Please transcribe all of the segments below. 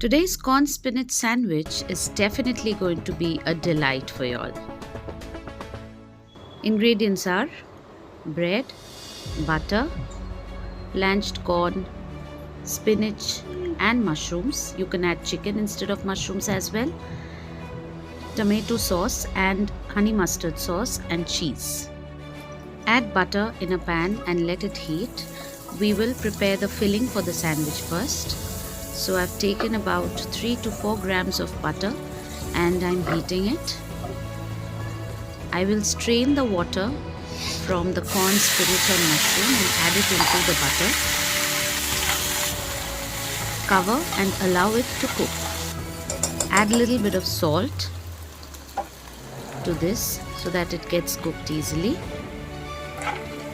Today's corn spinach sandwich is definitely going to be a delight for you all. Ingredients are bread, butter, blanched corn, spinach and mushrooms. You can add chicken instead of mushrooms as well. Tomato sauce and honey mustard sauce and cheese. Add butter in a pan and let it heat. We will prepare the filling for the sandwich first. So I've taken about 3 to 4 grams of butter and I'm heating it. I will strain the water from the corn, spinach and mushroom and add it into the butter. Cover and allow it to cook. Add a little bit of salt to this so that it gets cooked easily,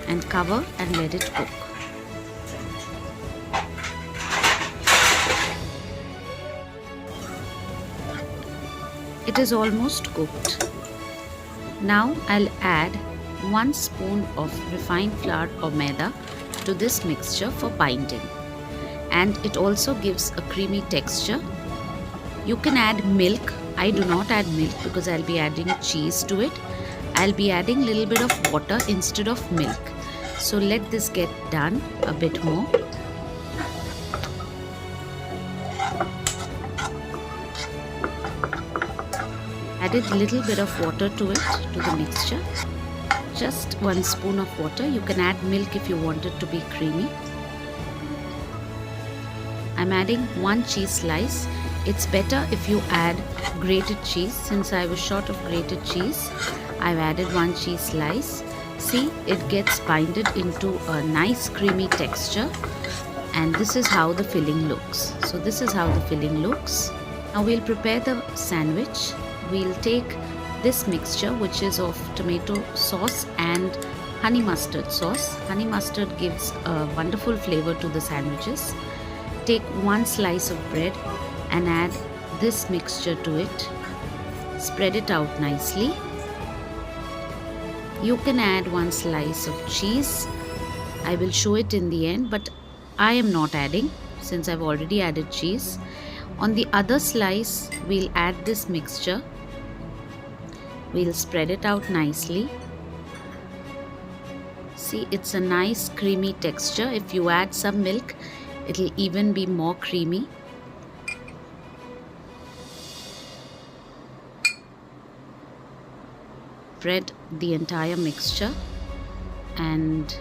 and cover and let it cook. It is almost cooked. Now I'll add 1 spoon of refined flour or maida to this mixture for binding, and it also gives a creamy texture. You can add milk. I do not add milk because I'll be adding cheese to it. I'll be adding a little bit of water instead of milk. So let this get done a bit more. Added a little bit of water to it, to the mixture. Just 1 spoon of water. You can add milk if you want it to be creamy. I'm adding 1 cheese slice. It's better if you add grated cheese. Since I was short of grated cheese, I've added 1 cheese slice. See, it gets binded into a nice creamy texture, and this is how the filling looks. So this is how the filling looks. Now we'll prepare the sandwich. We'll take this mixture, which is of tomato sauce and honey mustard sauce. Honey mustard gives a wonderful flavor to the sandwiches. Take 1 slice of bread and add this mixture to it. Spread it out nicely. You can add 1 slice of cheese. I will show it in the end, but I am not adding since I've already added cheese. On the other slice, we'll add this mixture. We'll spread it out nicely. See, it's a nice creamy texture. If you add some milk, it'll even be more creamy. Spread the entire mixture and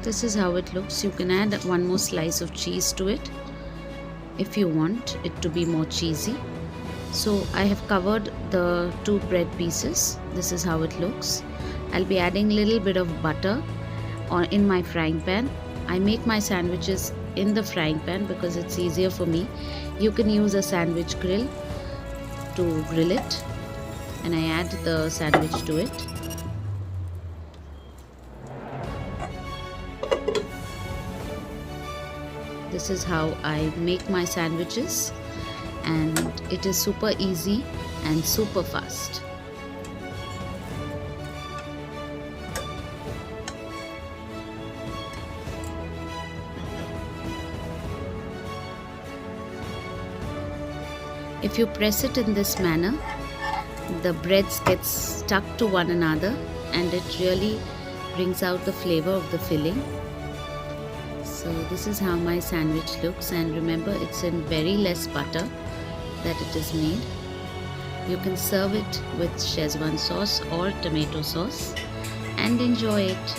this is how it looks. You can add 1 more slice of cheese to it if you want it to be more cheesy. So I have covered the 2 bread pieces. This is how it looks. I'll be adding a little bit of butter in my frying pan. I make my sandwiches in the frying pan because it's easier for me. You can use a sandwich grill to grill it, and I add the sandwich to it. This is how I make my sandwiches, and it is super easy and super fast. If you press it in this manner, the breads get stuck to one another and it really brings out the flavor of the filling. So this is how my sandwich looks, and remember, it's in very less butter that it is made. You can serve it with Szechuan sauce or tomato sauce and enjoy it.